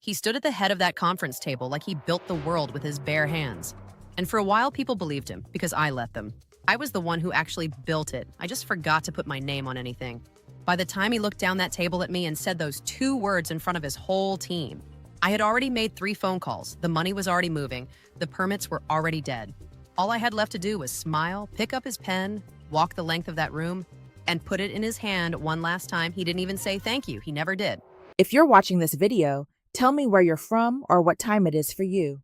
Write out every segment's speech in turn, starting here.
He stood at the head of that conference table like he built the world with his bare hands. And for a while, people believed him because I let them. I was the one who actually built it. I just forgot to put my name on anything. By the time he looked down that table at me and said those 2 words in front of his whole team, I had already made 3 phone calls. The money was already moving. The permits were already dead. All I had left to do was smile, pick up his pen, walk the length of that room, and put it in his hand one last time. He didn't even say thank you. He never did. If you're watching this video, tell me where you're from or what time it is for you.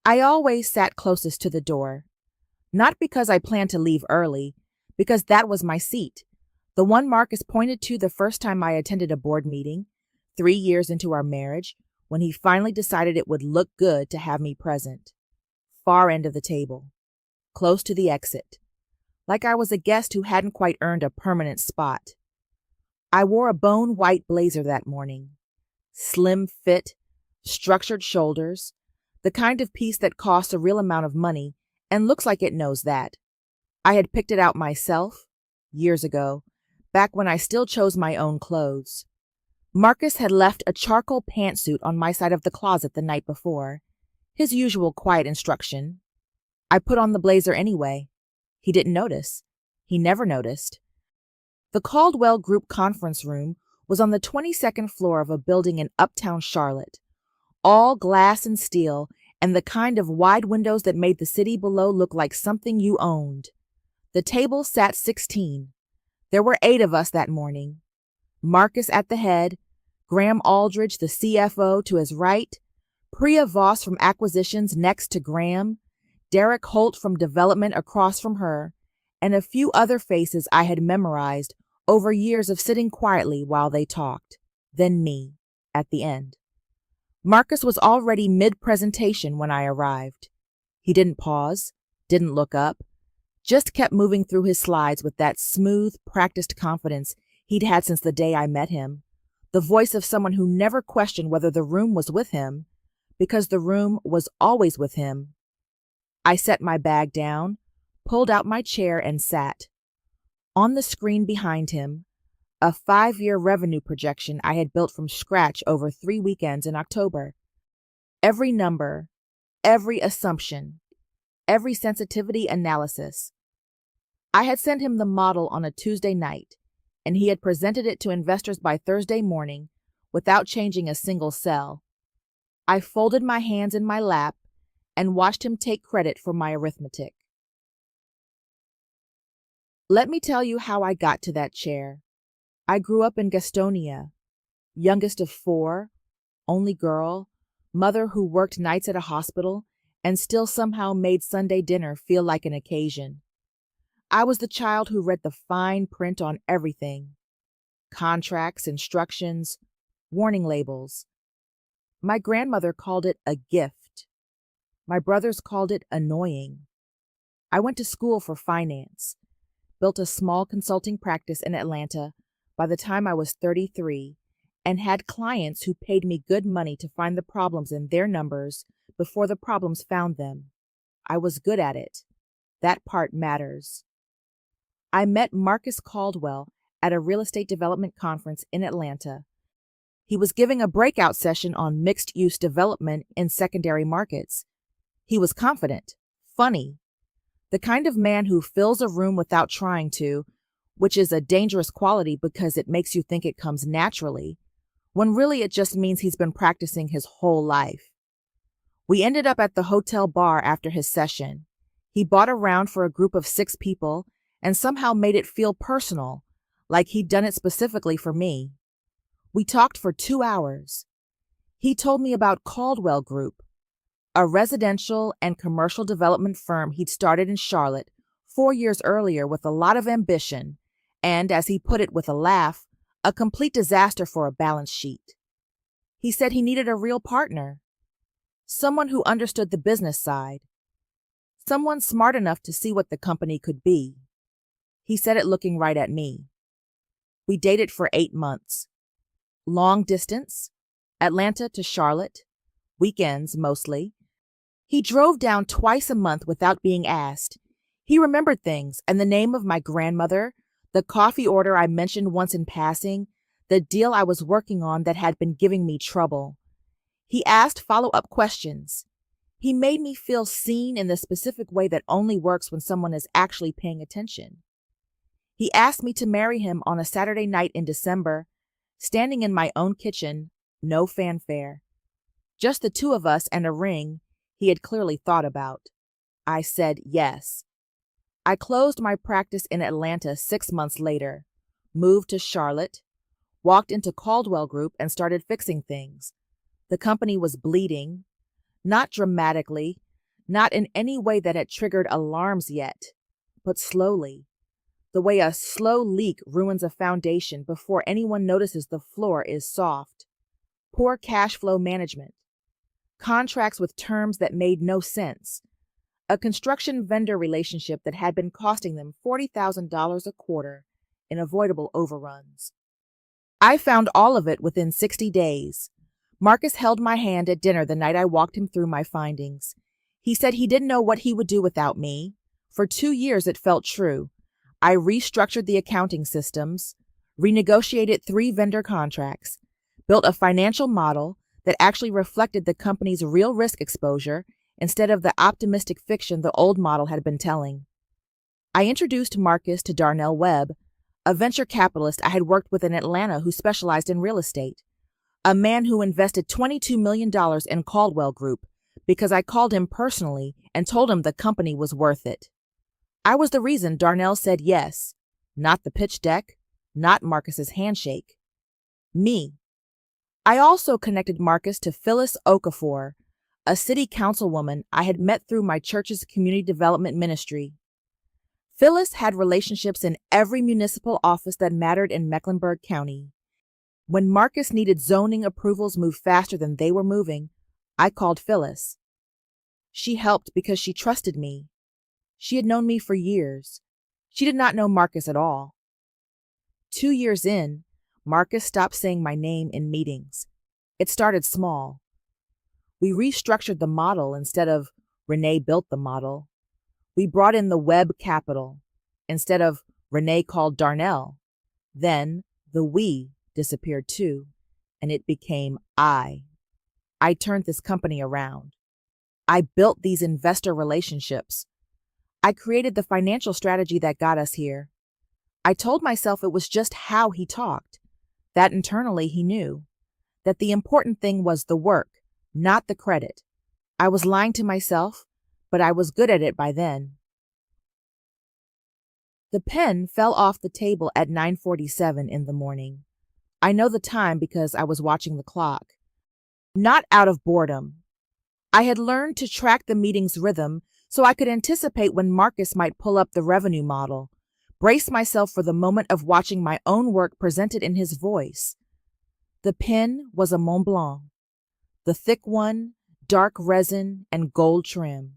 I always sat closest to the door. Not because I planned to leave early, because that was my seat. The one Marcus pointed to the first time I attended a board meeting, 3 years into our marriage, when he finally decided it would look good to have me present. Far end of the table, close to the exit, like I was a guest who hadn't quite earned a permanent spot. I wore a bone white blazer that morning. Slim fit, structured shoulders, the kind of piece that costs a real amount of money and looks like it knows that. I had picked it out myself, years ago, back when I still chose my own clothes. Marcus had left a charcoal pantsuit on my side of the closet the night before, his usual quiet instruction. I put on the blazer anyway. He didn't notice. He never noticed. The Caldwell Group conference room was on the 22nd floor of a building in uptown Charlotte, all glass and steel and the kind of wide windows that made the city below look like something you owned. The table sat 16. There were 8 of us that morning. Marcus at the head, Graham Aldridge, the CFO, to his right, Priya Voss from acquisitions next to Graham, Derek Holt from development across from her, and a few other faces I had memorized over years of sitting quietly while they talked. Then me, at the end. Marcus was already mid-presentation when I arrived. He didn't pause, didn't look up, just kept moving through his slides with that smooth, practiced confidence he'd had since the day I met him, the voice of someone who never questioned whether the room was with him, because the room was always with him. I set my bag down, pulled out my chair, and sat. On the screen behind him, a 5-year revenue projection I had built from scratch over 3 weekends in October. Every number, every assumption, every sensitivity analysis. I had sent him the model on a Tuesday night, and he had presented it to investors by Thursday morning without changing a single cell. I folded my hands in my lap and watched him take credit for my arithmetic. Let me tell you how I got to that chair. I grew up in Gastonia, youngest of 4, only girl, mother who worked nights at a hospital and still somehow made Sunday dinner feel like an occasion. I was the child who read the fine print on everything. Contracts, instructions, warning labels. My grandmother called it a gift. My brothers called it annoying. I went to school for finance, built a small consulting practice in Atlanta by the time I was 33, and had clients who paid me good money to find the problems in their numbers before the problems found them. I was good at it. That part matters. I met Marcus Caldwell at a real estate development conference in Atlanta. He was giving a breakout session on mixed-use development in secondary markets. He was confident, funny, the kind of man who fills a room without trying to, which is a dangerous quality because it makes you think it comes naturally, when really it just means he's been practicing his whole life. We ended up at the hotel bar after his session. He bought a round for a group of 6 people and somehow made it feel personal, like he'd done it specifically for me. We talked for 2 hours. He told me about Caldwell Group, a residential and commercial development firm he'd started in Charlotte 4 years earlier with a lot of ambition and, as he put it with a laugh, a complete disaster for a balance sheet. He said he needed a real partner, someone who understood the business side, someone smart enough to see what the company could be. He said it looking right at me. We dated for 8 months. Long distance, Atlanta to Charlotte, weekends mostly. He drove down twice a month without being asked. He remembered things, and the name of my grandmother, the coffee order I mentioned once in passing, the deal I was working on that had been giving me trouble. He asked follow-up questions. He made me feel seen in the specific way that only works when someone is actually paying attention. He asked me to marry him on a Saturday night in December, standing in my own kitchen, no fanfare. Just the two of us and a ring he had clearly thought about. I said yes. I closed my practice in Atlanta 6 months later, moved to Charlotte, walked into Caldwell Group and started fixing things. The company was bleeding, not dramatically, not in any way that had triggered alarms yet, but slowly. The way a slow leak ruins a foundation before anyone notices the floor is soft. Poor cash flow management. Contracts with terms that made no sense. A construction vendor relationship that had been costing them $40,000 a quarter in avoidable overruns. I found all of it within 60 days. Marcus held my hand at dinner the night I walked him through my findings. He said he didn't know what he would do without me. For 2 years it felt true. I restructured the accounting systems, renegotiated 3 vendor contracts, built a financial model that actually reflected the company's real risk exposure instead of the optimistic fiction the old model had been telling. I introduced Marcus to Darnell Webb, a venture capitalist I had worked with in Atlanta who specialized in real estate, a man who invested $22 million in Caldwell Group because I called him personally and told him the company was worth it. I was the reason Darnell said yes, not the pitch deck, not Marcus's handshake. Me. I also connected Marcus to Phyllis Okafor, a city councilwoman I had met through my church's community development ministry. Phyllis had relationships in every municipal office that mattered in Mecklenburg County. When Marcus needed zoning approvals move faster than they were moving, I called Phyllis. She helped because she trusted me. She had known me for years. She did not know Marcus at all. 2 years in, Marcus stopped saying my name in meetings. It started small. We restructured the model instead of Renee built the model. We brought in the Webb capital instead of Renee called Darnell. Then the we disappeared too, and it became I. I turned this company around. I built these investor relationships. I created the financial strategy that got us here. I told myself it was just how he talked, that internally he knew, that the important thing was the work, not the credit. I was lying to myself, but I was good at it by then. The pen fell off the table at 9:47 in the morning. I know the time because I was watching the clock. Not out of boredom. I had learned to track the meeting's rhythm so I could anticipate when Marcus might pull up the revenue model, brace myself for the moment of watching my own work presented in his voice. The pen was a Mont Blanc, the thick one, dark resin and gold trim.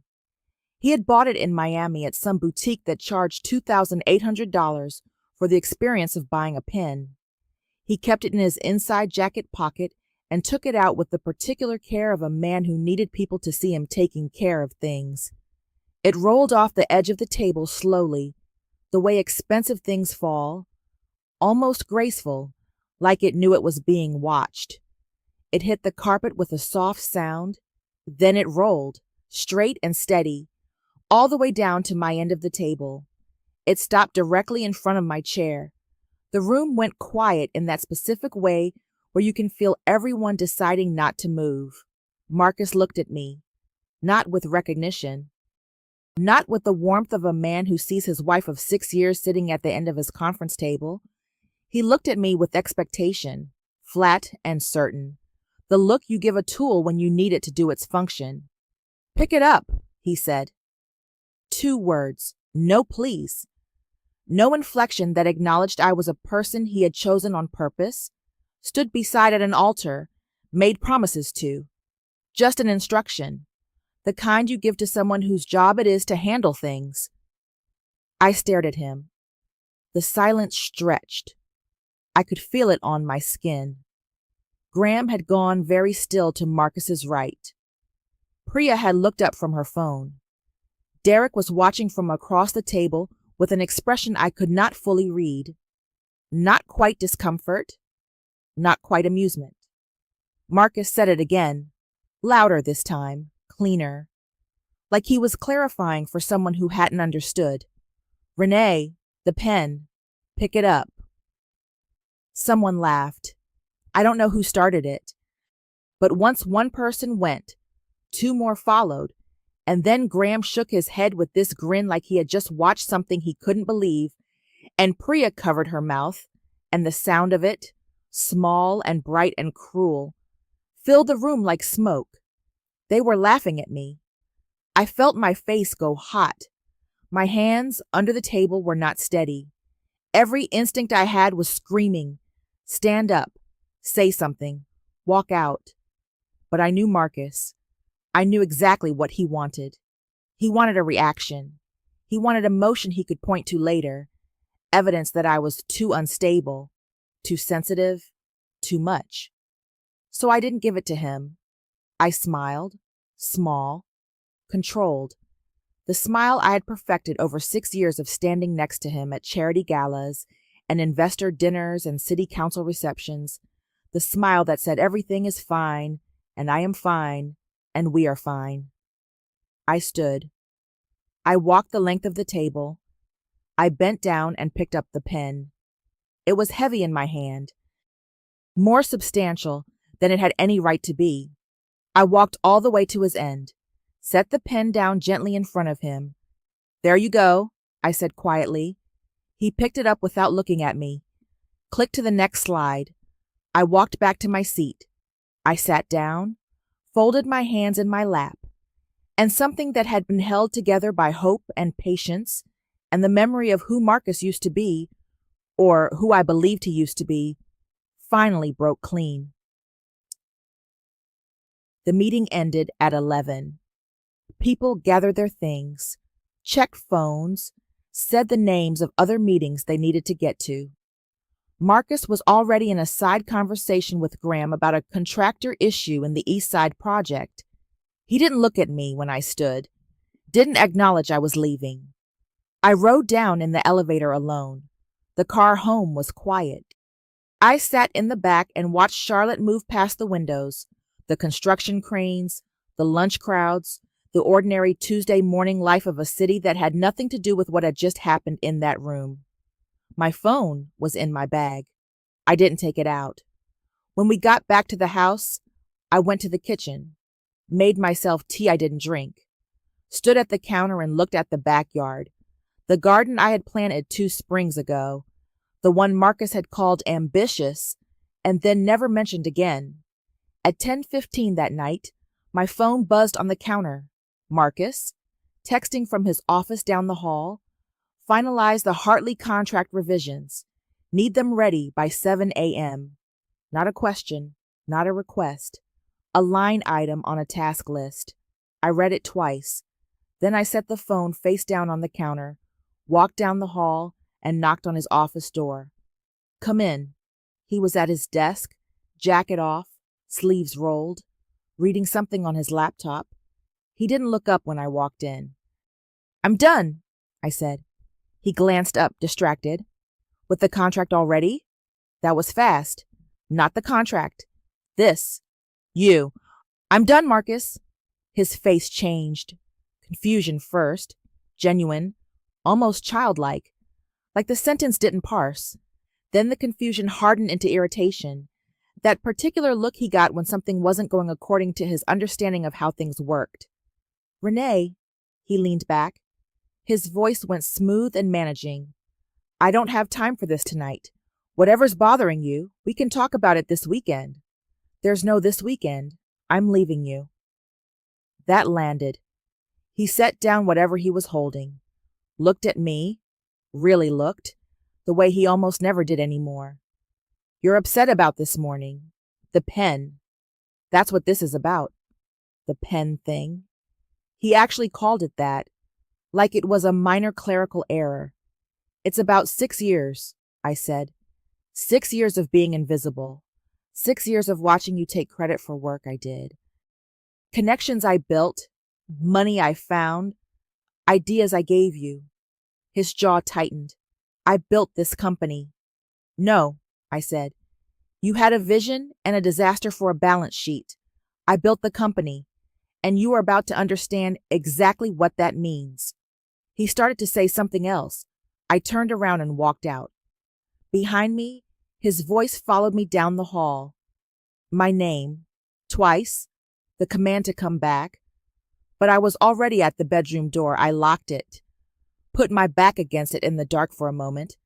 He had bought it in Miami at some boutique that charged $2,800 for the experience of buying a pen. He kept it in his inside jacket pocket and took it out with the particular care of a man who needed people to see him taking care of things. It rolled off the edge of the table slowly, the way expensive things fall, almost graceful, like it knew it was being watched. It hit the carpet with a soft sound, then it rolled, straight and steady, all the way down to my end of the table. It stopped directly in front of my chair. The room went quiet in that specific way where you can feel everyone deciding not to move. Marcus looked at me, not with recognition, not with the warmth of a man who sees his wife of 6 years sitting at the end of his conference table. He looked at me with expectation, flat and certain, the look you give a tool when you need it to do its function. "Pick it up," he said. 2 words, no please. No inflection that acknowledged I was a person he had chosen on purpose, stood beside at an altar, made promises to. Just an instruction, the kind you give to someone whose job it is to handle things. I stared at him. The silence stretched. I could feel it on my skin. Graham had gone very still to Marcus's right. Priya had looked up from her phone. Derek was watching from across the table with an expression I could not fully read. Not quite discomfort, not quite amusement. Marcus said it again, louder this time, cleaner, like he was clarifying for someone who hadn't understood. Renee, the pen, pick it up. Someone laughed. I don't know who started it, but once one person went, two more followed, and then Graham shook his head with this grin like he had just watched something he couldn't believe, and Priya covered her mouth, and the sound of it, small and bright and cruel, filled the room like smoke. They were laughing at me. I felt my face go hot. My hands under the table were not steady. Every instinct I had was screaming, stand up, say something, walk out. But I knew Marcus. I knew exactly what he wanted. He wanted a reaction. He wanted emotion he could point to later, evidence that I was too unstable, too sensitive, too much. So I didn't give it to him. I smiled, small, controlled. The smile I had perfected over 6 years of standing next to him at charity galas and investor dinners and city council receptions. The smile that said everything is fine, and I am fine, and we are fine. I stood. I walked the length of the table. I bent down and picked up the pen. It was heavy in my hand, more substantial than it had any right to be. I walked all the way to his end, set the pen down gently in front of him. There you go, I said quietly. He picked it up without looking at me. Clicked to the next slide. I walked back to my seat. I sat down, folded my hands in my lap, and something that had been held together by hope and patience and the memory of who Marcus used to be, or who I believed he used to be, finally broke clean. The meeting ended at 11. People gathered their things, checked phones, said the names of other meetings they needed to get to. Marcus was already in a side conversation with Graham about a contractor issue in the East Side project. He didn't look at me when I stood, didn't acknowledge I was leaving. I rode down in the elevator alone. The car home was quiet. I sat in the back and watched Charlotte move past the windows, the construction cranes, the lunch crowds, the ordinary Tuesday morning life of a city that had nothing to do with what had just happened in that room. My phone was in my bag. I didn't take it out. When we got back to the house, I went to the kitchen, made myself tea I didn't drink, stood at the counter and looked at the backyard, the garden I had planted 2 springs ago, the one Marcus had called ambitious and then never mentioned again. At 10:15 that night, my phone buzzed on the counter. Marcus, texting from his office down the hall, finalize the Hartley contract revisions. Need them ready by 7 a.m. Not a question, not a request. A line item on a task list. I read it twice. Then I set the phone face down on the counter, walked down the hall, and knocked on his office door. Come in. He was at his desk, jacket off, sleeves rolled, reading something on his laptop. He didn't look up when I walked in. I'm done, I said. He glanced up, distracted. With the contract already? That was fast. Not the contract. This. You. I'm done, Marcus. His face changed. Confusion first. Genuine. Almost childlike. Like the sentence didn't parse. Then the confusion hardened into irritation. That particular look he got when something wasn't going according to his understanding of how things worked. Renee, he leaned back. His voice went smooth and managing. I don't have time for this tonight. Whatever's bothering you, we can talk about it this weekend. There's no this weekend. I'm leaving you. That landed. He set down whatever he was holding, looked at me, really looked, the way he almost never did anymore. You're upset about this morning. The pen. That's what this is about. The pen thing. He actually called it that, like it was a minor clerical error. It's about 6 years, I said. 6 years of being invisible. 6 years of watching you take credit for work I did. Connections I built, money I found, ideas I gave you. His jaw tightened. I built this company. No, I said. You had a vision and a disaster for a balance sheet. I built the company, and you are about to understand exactly what that means." He started to say something else. I turned around and walked out. Behind me, his voice followed me down the hall. My name, twice, the command to come back. But I was already at the bedroom door. I locked it, put my back against it in the dark for a moment.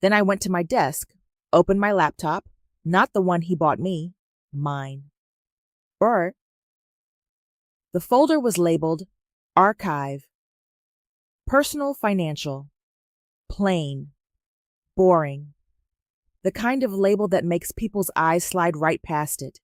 Then I went to my desk, opened my laptop, not the one he bought me, mine. The folder was labeled Archive, Personal Financial, Plain, Boring, the kind of label that makes people's eyes slide right past it.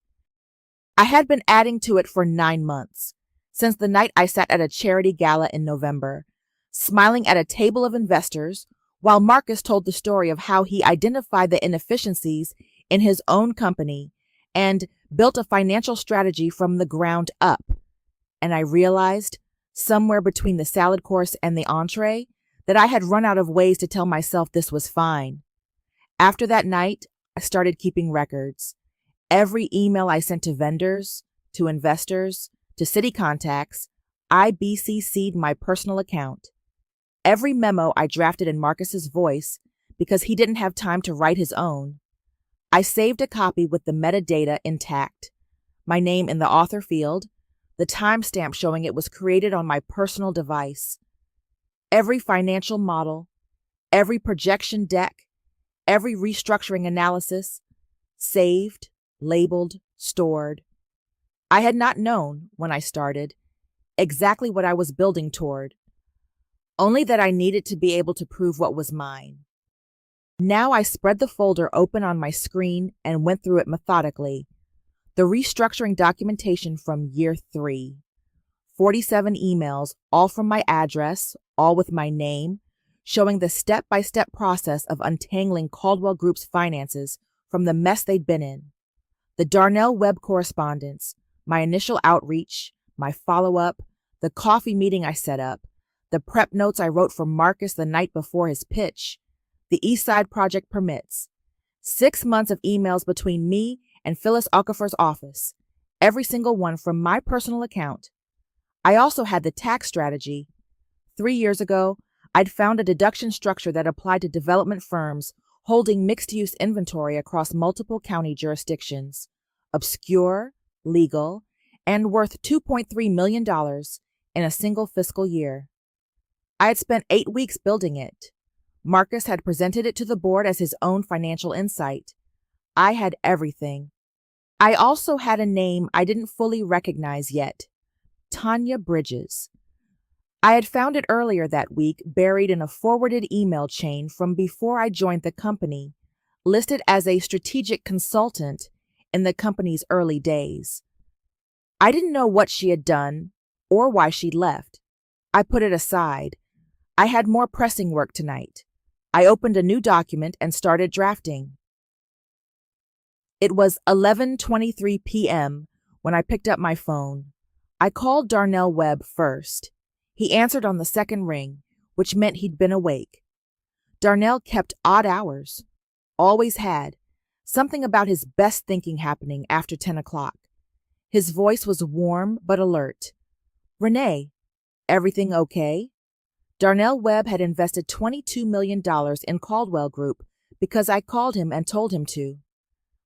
I had been adding to it for 9 months, since the night I sat at a charity gala in November, smiling at a table of investors while Marcus told the story of how he identified the inefficiencies in his own company and built a financial strategy from the ground up. And I realized, somewhere between the salad course and the entree, that I had run out of ways to tell myself this was fine. After that night, I started keeping records. Every email I sent to vendors, to investors, to city contacts, I BCC'd my personal account. Every memo I drafted in Marcus's voice because he didn't have time to write his own. I saved a copy with the metadata intact, my name in the author field, the timestamp showing it was created on my personal device. Every financial model, every projection deck, every restructuring analysis, saved, labeled, stored. I had not known, when I started, exactly what I was building toward, only that I needed to be able to prove what was mine. Now I spread the folder open on my screen and went through it methodically. The restructuring documentation from year 3. 47 emails, all from my address, all with my name, showing the step-by-step process of untangling Caldwell Group's finances from the mess they'd been in. The Darnell Webb correspondence, my initial outreach, my follow-up, the coffee meeting I set up, the prep notes I wrote for Marcus the night before his pitch, the East Side Project permits, 6 months of emails between me and Phyllis Okafor's office, every single one from my personal account. I also had the tax strategy. 3 years ago, I'd found a deduction structure that applied to development firms holding mixed-use inventory across multiple county jurisdictions, obscure, legal, and worth $2.3 million in a single fiscal year. I had spent 8 weeks building it. Marcus had presented it to the board as his own financial insight. I had everything. I also had a name I didn't fully recognize yet, Tanya Bridges. I had found it earlier that week, buried in a forwarded email chain from before I joined the company, listed as a strategic consultant in the company's early days. I didn't know what she had done or why she'd left. I put it aside. I had more pressing work tonight. I opened a new document and started drafting. It was 11:23 p.m. when I picked up my phone. I called Darnell Webb first. He answered on the second ring, which meant he'd been awake. Darnell kept odd hours. Always had. Something about his best thinking happening after 10 o'clock. His voice was warm but alert. "Renee, everything okay?" Darnell Webb had invested $22 million in Caldwell Group because I called him and told him to.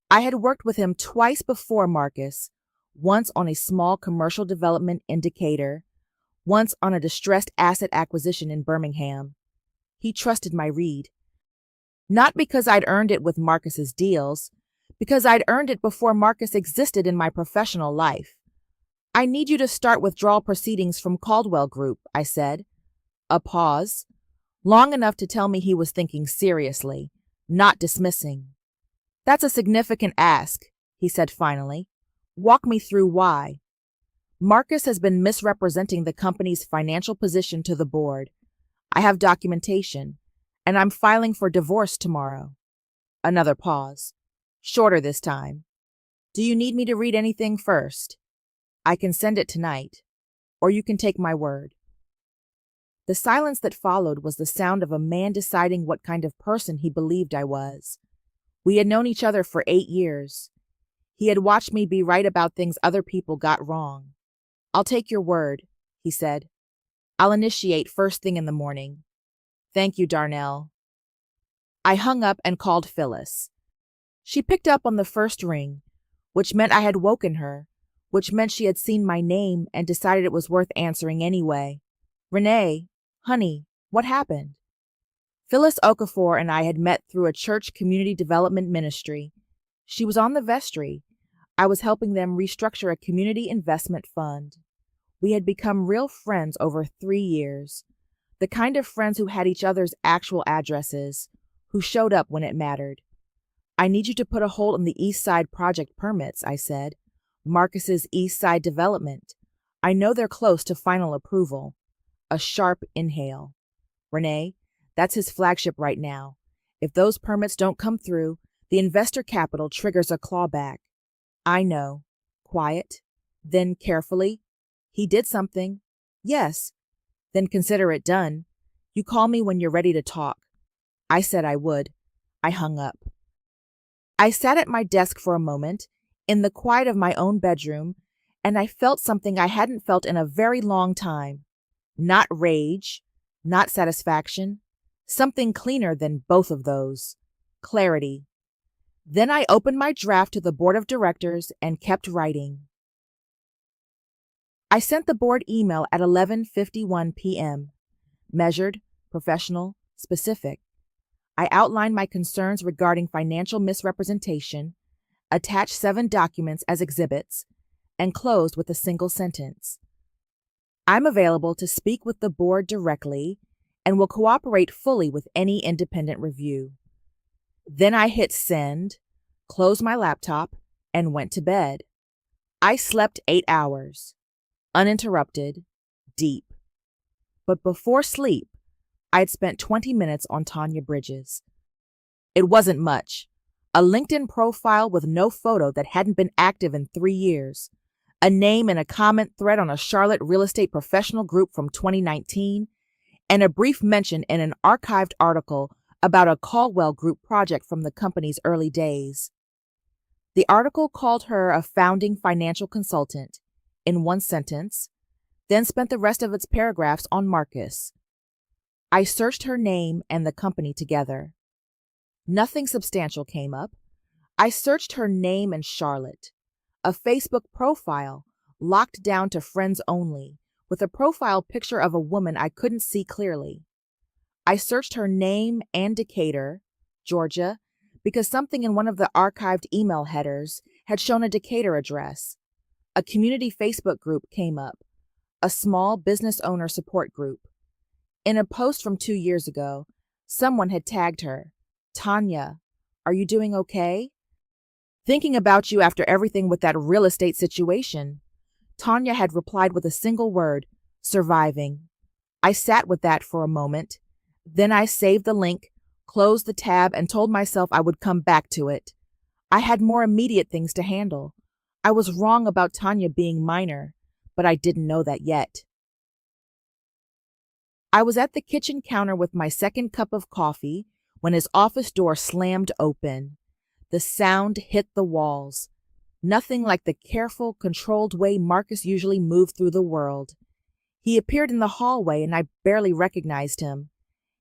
I had worked with him twice before Marcus, once on a small commercial development indicator, once on a distressed asset acquisition in Birmingham. He trusted my read. Not because I'd earned it with Marcus's deals, because I'd earned it before Marcus existed in my professional life. "I need you to start withdrawal proceedings from Caldwell Group," I said. A pause, long enough to tell me he was thinking seriously, not dismissing. "That's a significant ask," he said finally. "Walk me through why." "Marcus has been misrepresenting the company's financial position to the board. I have documentation, and I'm filing for divorce tomorrow." Another pause, shorter this time. "Do you need me to read anything first? I can send it tonight, or you can take my word." The silence that followed was the sound of a man deciding what kind of person he believed I was. We had known each other for 8 years. He had watched me be right about things other people got wrong. "I'll take your word," he said. "I'll initiate first thing in the morning." "Thank you, Darnell." I hung up and called Phyllis. She picked up on the first ring, which meant I had woken her, which meant she had seen my name and decided it was worth answering anyway. "Renee, honey, what happened?" Phyllis Okafor and I had met through a church community development ministry. She was on the vestry. I was helping them restructure a community investment fund. We had become real friends over 3 years, the kind of friends who had each other's actual addresses, who showed up when it mattered. "I need you to put a hold on the East Side project permits," I said. "Marcus's East Side development. I know they're close to final approval." A sharp inhale. "Renee, that's his flagship right now. If those permits don't come through, the investor capital triggers a clawback." "I know." Quiet. Then carefully. "He did something." "Yes." "Then consider it done. You call me when you're ready to talk." I said I would. I hung up. I sat at my desk for a moment, in the quiet of my own bedroom, and I felt something I hadn't felt in a very long time. Not rage, not satisfaction, something cleaner than both of those. Clarity. Then I opened my draft to the board of directors and kept writing. I sent the board email at 11:51 p.m. Measured, professional, specific. I outlined my concerns regarding financial misrepresentation, attached 7 documents as exhibits, and closed with a single sentence. "I'm available to speak with the board directly and will cooperate fully with any independent review." Then I hit send, closed my laptop, and went to bed. I slept 8 hours, uninterrupted, deep. But before sleep, I had spent 20 minutes on Tanya Bridges. It wasn't much. A LinkedIn profile with no photo that hadn't been active in 3 years. A name in a comment thread on a Charlotte real estate professional group from 2019, and a brief mention in an archived article about a Caldwell Group project from the company's early days. The article called her a founding financial consultant, in one sentence, then spent the rest of its paragraphs on Marcus. I searched her name and the company together. Nothing substantial came up. I searched her name and Charlotte. A Facebook profile, locked down to friends only, with a profile picture of a woman I couldn't see clearly. I searched her name and Decatur, Georgia, because something in one of the archived email headers had shown a Decatur address. A community Facebook group came up, a small business owner support group. In a post from 2 years ago, someone had tagged her, "Tanya, are you doing okay? Thinking about you after everything with that real estate situation." Tanya had replied with a single word, "surviving." I sat with that for a moment. Then I saved the link, closed the tab, and told myself I would come back to it. I had more immediate things to handle. I was wrong about Tanya being minor, but I didn't know that yet. I was at the kitchen counter with my second cup of coffee when his office door slammed open. The sound hit the walls. Nothing like the careful, controlled way Marcus usually moved through the world. He appeared in the hallway and I barely recognized him.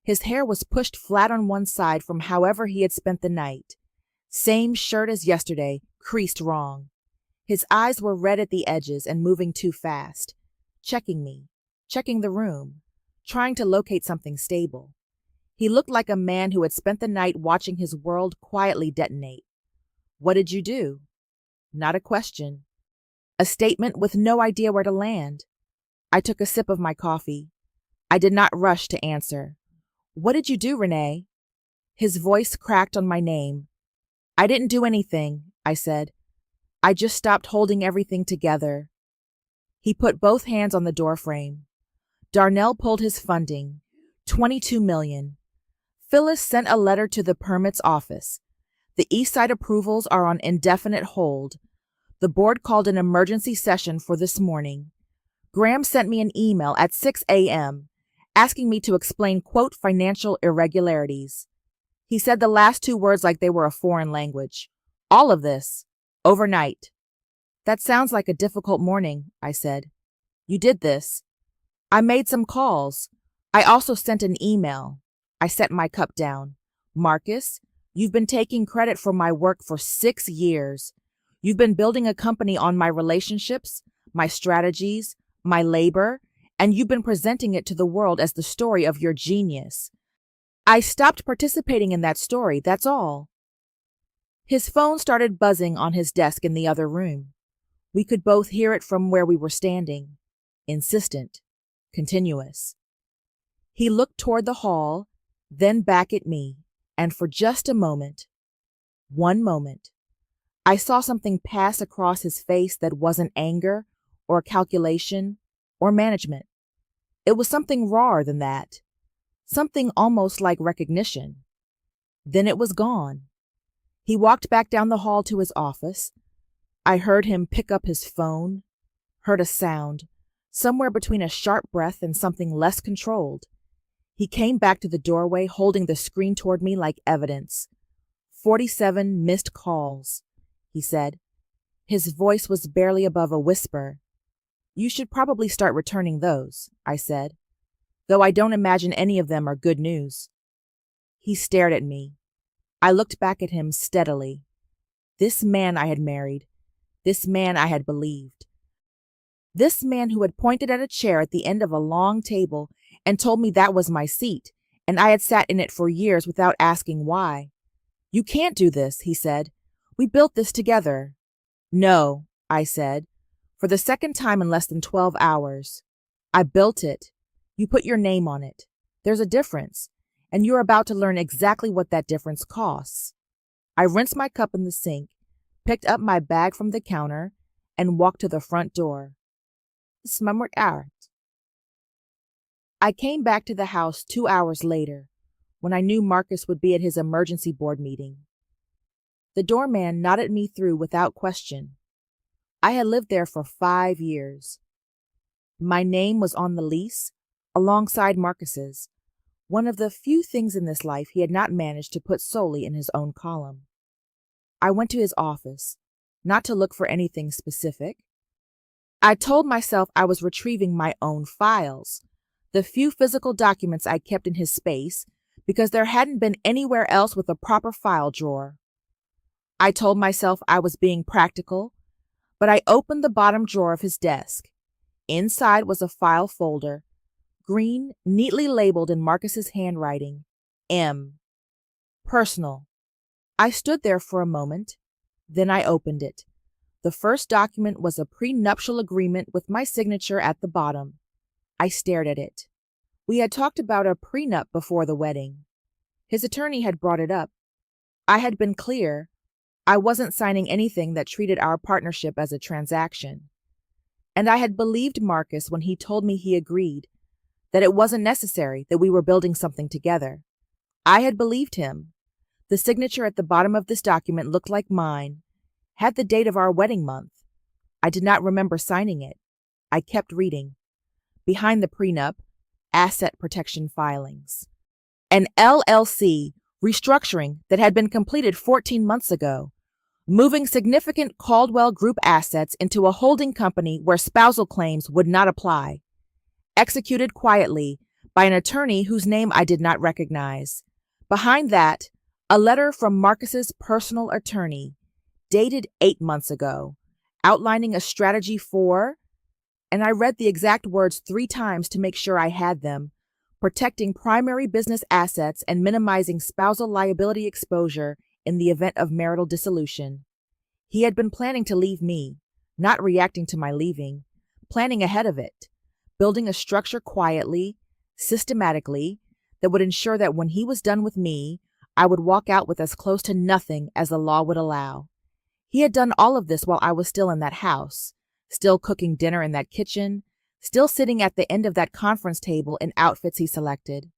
His hair was pushed flat on one side from however he had spent the night. Same shirt as yesterday, creased wrong. His eyes were red at the edges and moving too fast. Checking me, checking the room, trying to locate something stable. He looked like a man who had spent the night watching his world quietly detonate. "What did you do?" Not a question. A statement with no idea where to land. I took a sip of my coffee. I did not rush to answer. "What did you do, Renee?" His voice cracked on my name. "I didn't do anything," I said. "I just stopped holding everything together." He put both hands on the doorframe. Darnell pulled his funding, $22 million. Phyllis sent a letter to the permits office. The Eastside approvals are on indefinite hold. The board called an emergency session for this morning. Graham sent me an email at 6 a.m. asking me to explain, quote, financial irregularities. He said the last two words like they were a foreign language. All of this, overnight. That sounds like a difficult morning, I said. You did this. I made some calls. I also sent an email. I set my cup down. Marcus, you've been taking credit for my work for 6 years. You've been building a company on my relationships, my strategies, my labor, and you've been presenting it to the world as the story of your genius. I stopped participating in that story, that's all. His phone started buzzing on his desk in the other room. We could both hear it from where we were standing. Insistent, continuous. He looked toward the hall, then back at me, and for just a moment, one moment, I saw something pass across his face that wasn't anger or calculation or management. It was something rawer than that, something almost like recognition. Then it was gone. He walked back down the hall to his office. I heard him pick up his phone, heard a sound, somewhere between a sharp breath and something less controlled. He came back to the doorway holding the screen toward me like evidence. 47 missed calls, he said. His voice was barely above a whisper. You should probably start returning those, I said, though I don't imagine any of them are good news. He stared at me. I looked back at him steadily. This man I had married, this man I had believed, this man who had pointed at a chair at the end of a long table and told me that was my seat, and I had sat in it for years without asking why. You can't do this, he said. We built this together. No, I said, for the second time in less than 12 hours. I built it. You put your name on it. There's a difference, and you're about to learn exactly what that difference costs. I rinsed my cup in the sink, picked up my bag from the counter, and walked to the front door. I came back to the house 2 hours later, when I knew Marcus would be at his emergency board meeting. The doorman nodded me through without question. I had lived there for 5 years. My name was on the lease, alongside Marcus's, one of the few things in this life he had not managed to put solely in his own column. I went to his office, not to look for anything specific. I told myself I was retrieving my own files, the few physical documents I kept in his space, because there hadn't been anywhere else with a proper file drawer. I told myself I was being practical, but I opened the bottom drawer of his desk. Inside was a file folder, green, neatly labeled in Marcus's handwriting, M. Personal. I stood there for a moment, then I opened it. The first document was a prenuptial agreement with my signature at the bottom. I stared at it. We had talked about a prenup before the wedding. His attorney had brought it up. I had been clear. I wasn't signing anything that treated our partnership as a transaction. And I had believed Marcus when he told me he agreed, that it wasn't necessary, that we were building something together. I had believed him. The signature at the bottom of this document looked like mine, had the date of our wedding month. I did not remember signing it. I kept reading. Behind the prenup, asset protection filings. An LLC restructuring that had been completed 14 months ago, moving significant Caldwell Group assets into a holding company where spousal claims would not apply. Executed quietly by an attorney whose name I did not recognize. Behind that, a letter from Marcus's personal attorney, dated 8 months ago, outlining a strategy for, and I read the exact words 3 times to make sure I had them, protecting primary business assets and minimizing spousal liability exposure in the event of marital dissolution. He had been planning to leave me, not reacting to my leaving, planning ahead of it, building a structure quietly, systematically, that would ensure that when he was done with me, I would walk out with as close to nothing as the law would allow. He had done all of this while I was still in that house, still cooking dinner in that kitchen, still sitting at the end of that conference table in outfits he selected.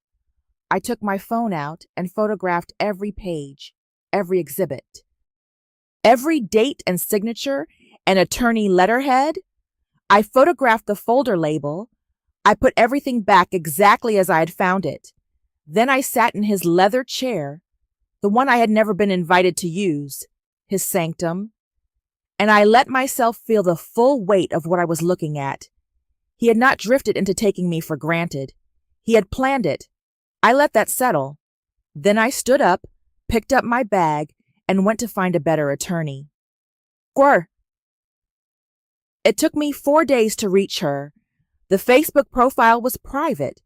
I took my phone out and photographed every page, every exhibit. Every date and signature and attorney letterhead. I photographed the folder label. I put everything back exactly as I had found it. Then I sat in his leather chair, the one I had never been invited to use, his sanctum, and I let myself feel the full weight of what I was looking at. He had not drifted into taking me for granted. He had planned it. I let that settle. Then I stood up, picked up my bag, and went to find a better attorney. Gwr. It took me 4 days to reach her. The Facebook profile was private.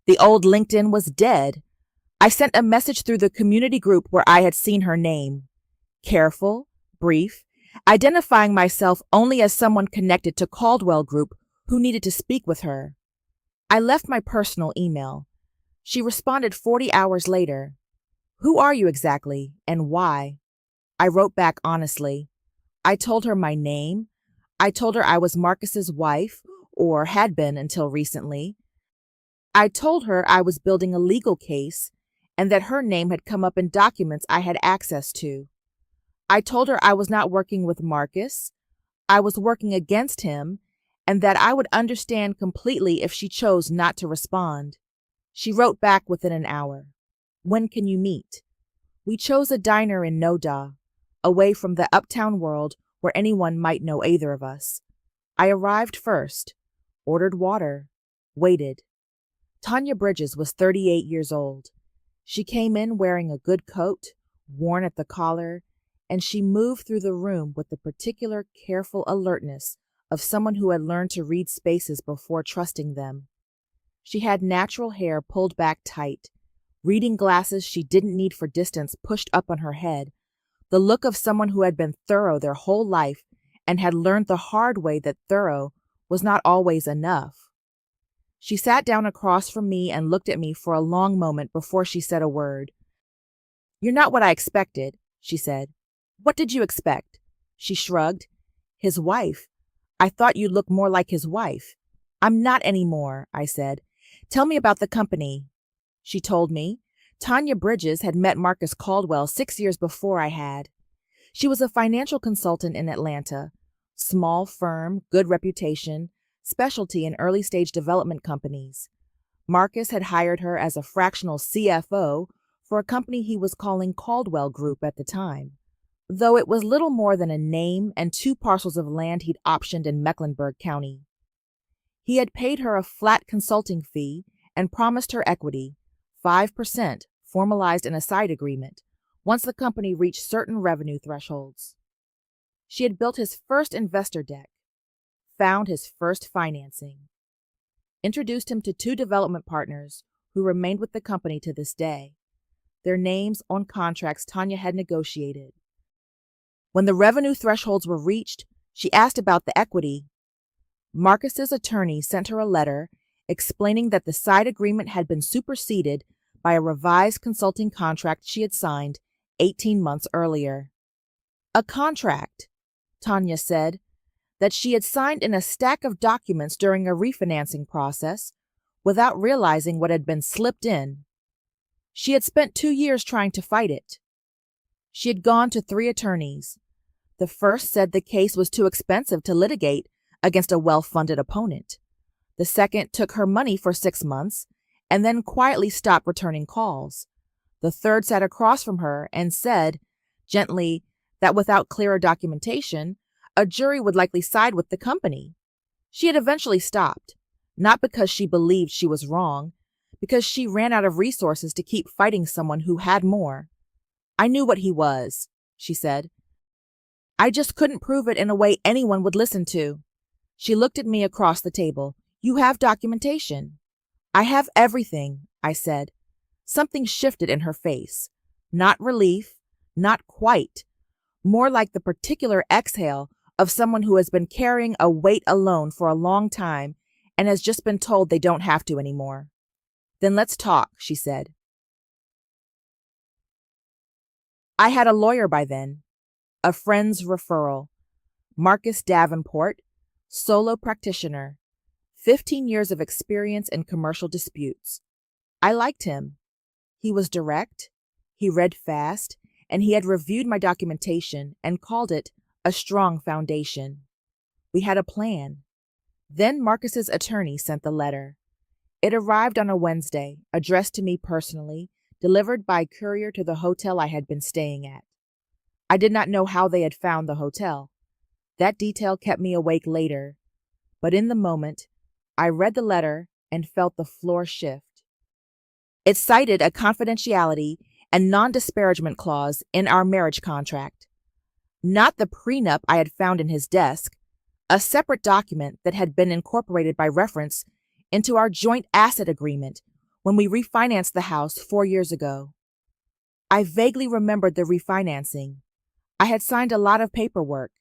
The old LinkedIn was dead. I sent a message through the community group where I had seen her name. Careful, brief, identifying myself only as someone connected to Caldwell Group who needed to speak with her. I left my personal email. She responded 40 hours later. Who are you exactly, and why? I wrote back honestly. I told her my name. I told her I was Marcus's wife, or had been until recently. I told her I was building a legal case and that her name had come up in documents I had access to. I told her I was not working with Marcus. I was working against him, and that I would understand completely if she chose not to respond. She wrote back within an hour. When can you meet? We chose a diner in Noda, away from the uptown world where anyone might know either of us. I arrived first, ordered water, waited. Tanya Bridges was 38 years old. She came in wearing a good coat, worn at the collar, and she moved through the room with the particular careful alertness of someone who had learned to read spaces before trusting them. She had natural hair pulled back tight, reading glasses she didn't need for distance pushed up on her head, the look of someone who had been thorough their whole life and had learned the hard way that thorough was not always enough. She sat down across from me and looked at me for a long moment before she said a word. "You're not what I expected," she said. "What did you expect?" She shrugged. "His wife. I thought you'd look more like his wife." "I'm not anymore," I said. "Tell me about the company." She told me. Tanya Bridges had met Marcus Caldwell 6 years before I had. She was a financial consultant in Atlanta. Small firm, good reputation, specialty in early-stage development companies. Marcus had hired her as a fractional CFO for a company he was calling Caldwell Group at the time, though it was little more than a name and 2 parcels of land he'd optioned in Mecklenburg County. He had paid her a flat consulting fee and promised her equity, 5%, formalized in a side agreement, once the company reached certain revenue thresholds. She had built his first investor deck, found his first financing, introduced him to 2 development partners who remained with the company to this day, their names on contracts Tanya had negotiated. When the revenue thresholds were reached, she asked about the equity. Marcus's attorney sent her a letter explaining that the side agreement had been superseded by a revised consulting contract she had signed 18 months earlier. A contract, Tanya said, that she had signed in a stack of documents during a refinancing process without realizing what had been slipped in. She had spent 2 years trying to fight it. She had gone to 3 attorneys. The first said the case was too expensive to litigate against a well-funded opponent. The second took her money for 6 months and then quietly stopped returning calls. The third sat across from her and said, gently, that without clearer documentation, a jury would likely side with the company. She had eventually stopped, not because she believed she was wrong, because she ran out of resources to keep fighting someone who had more. "I knew what he was," she said. "I just couldn't prove it in a way anyone would listen to." She looked at me across the table. "You have documentation." "I have everything," I said. Something shifted in her face. Not relief, not quite. More like the particular exhale of someone who has been carrying a weight alone for a long time and has just been told they don't have to anymore. "Then let's talk," she said. I had a lawyer by then, a friend's referral. Marcus Davenport, solo practitioner, 15 years of experience in commercial disputes. I liked him. He was direct, he read fast, and he had reviewed my documentation and called it a strong foundation. We had a plan. Then Marcus's attorney sent the letter. It arrived on a Wednesday, addressed to me personally, delivered by courier to the hotel I had been staying at. I did not know how they had found the hotel. That detail kept me awake later, but in the moment, I read the letter and felt the floor shift. It cited a confidentiality and non-disparagement clause in our marriage contract. Not the prenup I had found in his desk, a separate document that had been incorporated by reference into our joint asset agreement when we refinanced the house 4 years ago. I vaguely remembered the refinancing. I had signed a lot of paperwork.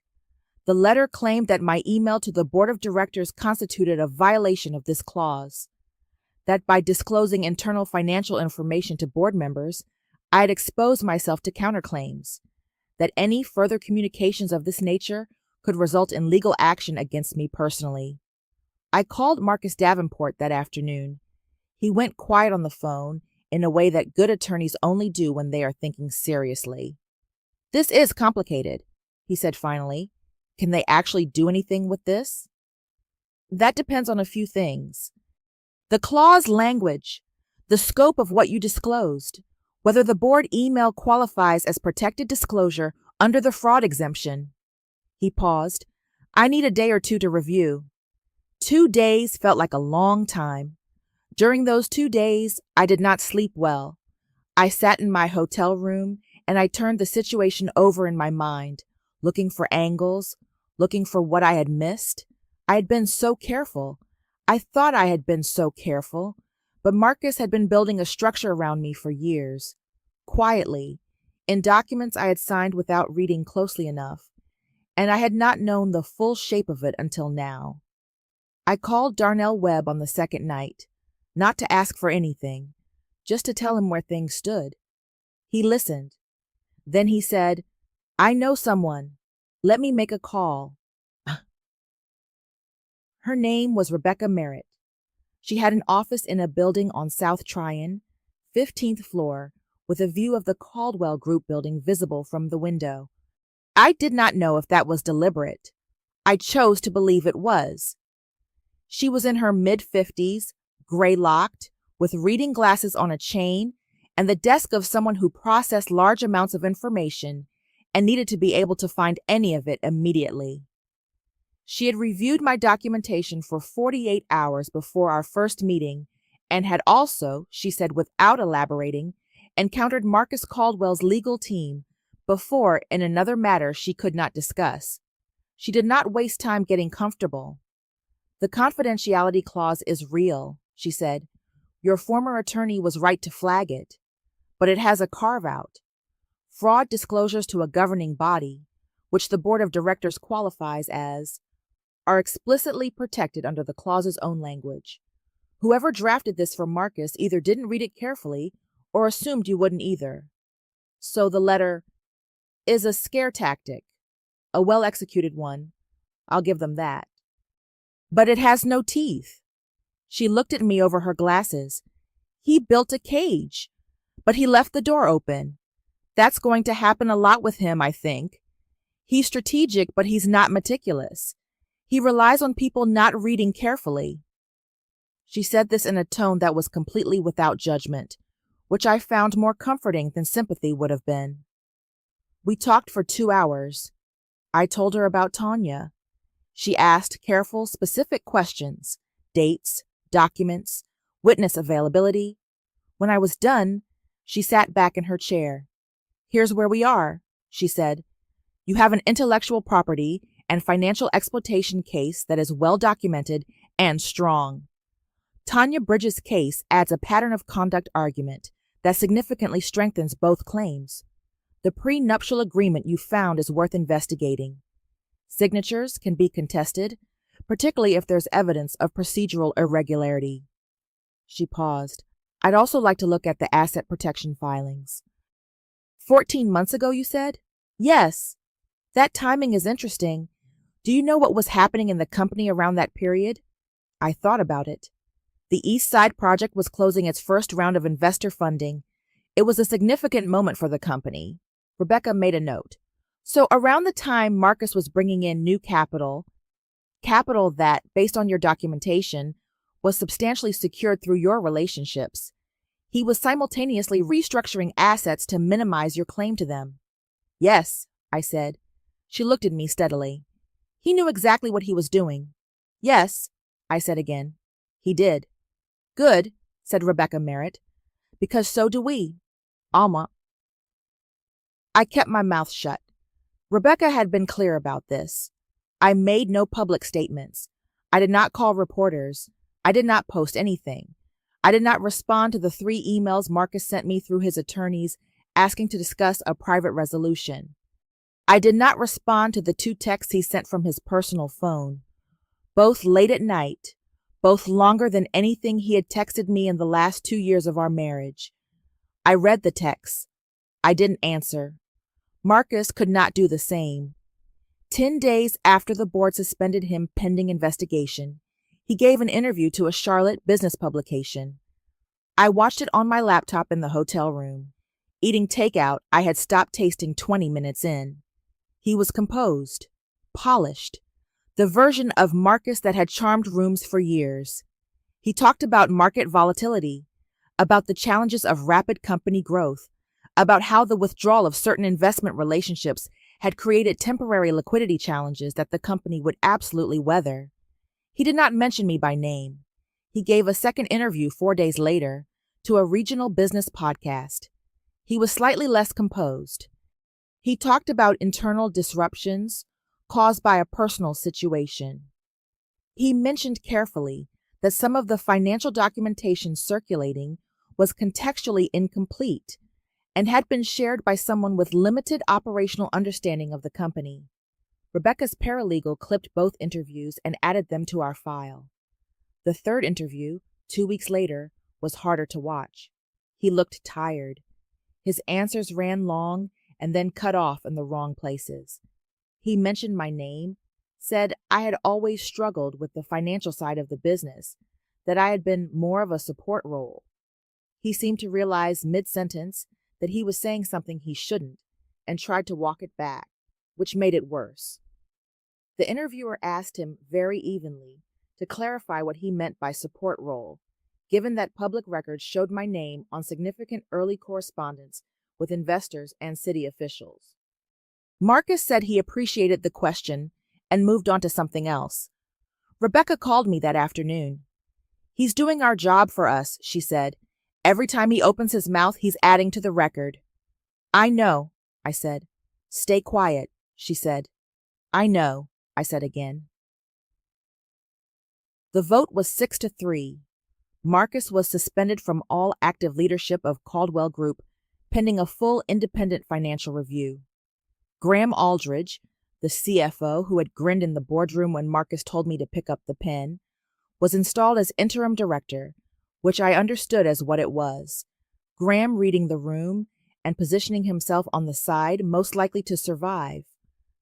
The letter claimed that my email to the board of directors constituted a violation of this clause, that by disclosing internal financial information to board members, I had exposed myself to counterclaims, that any further communications of this nature could result in legal action against me personally. I called Marcus Davenport that afternoon. He went quiet on the phone in a way that good attorneys only do when they are thinking seriously. "This is complicated," he said finally. "Can they actually do anything with this?" "That depends on a few things. The clause language, the scope of what you disclosed, whether the board email qualifies as protected disclosure under the fraud exemption." He paused. "I need a day or two to review." 2 days felt like a long time. During those 2 days, I did not sleep well. I sat in my hotel room and I turned the situation over in my mind, looking for angles, looking for what I had missed. I had been so careful. I thought I had been so careful, but Marcus had been building a structure around me for years, quietly, in documents I had signed without reading closely enough, and I had not known the full shape of it until now. I called Darnell Webb on the second night, not to ask for anything, just to tell him where things stood. He listened. Then he said, "I know someone. Let me make a call." Her name was Rebecca Merritt. She had an office in a building on South Tryon, 15th floor, with a view of the Caldwell Group building visible from the window. I did not know if that was deliberate. I chose to believe it was. She was in her mid-50s, gray-locked, with reading glasses on a chain, and the desk of someone who processed large amounts of information and needed to be able to find any of it immediately. She had reviewed my documentation for 48 hours before our first meeting and had also, she said without elaborating, encountered Marcus Caldwell's legal team before in another matter she could not discuss. She did not waste time getting comfortable. "The confidentiality clause is real," she said. "Your former attorney was right to flag it. But it has a carve-out. Fraud disclosures to a governing body, which the board of directors qualifies as, are explicitly protected under the clause's own language. Whoever drafted this for Marcus either didn't read it carefully or assumed you wouldn't either. So the letter is a scare tactic, a well-executed one. I'll give them that. But it has no teeth." She looked at me over her glasses. "He built a cage, but he left the door open. That's going to happen a lot with him, I think. He's strategic, but he's not meticulous. He relies on people not reading carefully." She said this in a tone that was completely without judgment, which I found more comforting than sympathy would have been. We talked for 2 hours. I told her about Tanya. She asked careful, specific questions, dates, documents, witness availability. When I was done, she sat back in her chair. "Here's where we are," she said. "You have an intellectual property and financial exploitation case that is well documented and strong. Tanya Bridges' case adds a pattern of conduct argument that significantly strengthens both claims. The prenuptial agreement you found is worth investigating. Signatures can be contested, particularly if there's evidence of procedural irregularity." She paused. "I'd also like to look at the asset protection filings." 14 months ago, you said?" "Yes. That timing is interesting. Do you know what was happening in the company around that period?" I thought about it. The East Side project was closing its first round of investor funding. It was a significant moment for the company. Rebecca made a note. "So around the time Marcus was bringing in new capital that, based on your documentation, was substantially secured through your relationships, He was simultaneously restructuring assets to minimize your claim to them. Yes, I said. She looked at me steadily. He knew exactly what he was doing. Yes, I said again. He did. Good, said Rebecca Merritt, because so do we. Alma. I kept my mouth shut. Rebecca had been clear about this. I made no public statements. I did not call reporters. I did not post anything. I did not respond to the 3 emails Marcus sent me through his attorneys asking to discuss a private resolution. I did not respond to the 2 texts he sent from his personal phone, both late at night, both longer than anything he had texted me in the last 2 years of our marriage. I read the texts. I didn't answer. Marcus could not do the same. 10 days after the board suspended him pending investigation, he gave an interview to a Charlotte business publication. I watched it on my laptop in the hotel room. Eating takeout, I had stopped tasting 20 minutes in. He was composed, polished, the version of Marcus that had charmed rooms for years. He talked about market volatility, about the challenges of rapid company growth, about how the withdrawal of certain investment relationships had created temporary liquidity challenges that the company would absolutely weather. He did not mention me by name. He gave a second interview 4 days later to a regional business podcast. He was slightly less composed. He talked about internal disruptions caused by a personal situation. He mentioned carefully that some of the financial documentation circulating was contextually incomplete and had been shared by someone with limited operational understanding of the company. Rebecca's paralegal clipped both interviews and added them to our file. The third interview, 2 weeks later, was harder to watch. He looked tired. His answers ran long and then cut off in the wrong places. He mentioned my name, said I had always struggled with the financial side of the business, that I had been more of a support role. He seemed to realize mid-sentence that he was saying something he shouldn't and tried to walk it back, which made it worse. The interviewer asked him very evenly to clarify what he meant by support role, given that public records showed my name on significant early correspondence with investors and city officials. Marcus said he appreciated the question and moved on to something else. Rebecca called me that afternoon. He's doing our job for us, she said. Every time he opens his mouth, he's adding to the record. I know, I said. Stay quiet, she said. I know, I said again. The vote was 6-3. Marcus was suspended from all active leadership of Caldwell Group, pending a full independent financial review. Graham Aldridge, the CFO who had grinned in the boardroom when Marcus told me to pick up the pen, was installed as interim director, which I understood as what it was. Graham reading the room and positioning himself on the side most likely to survive.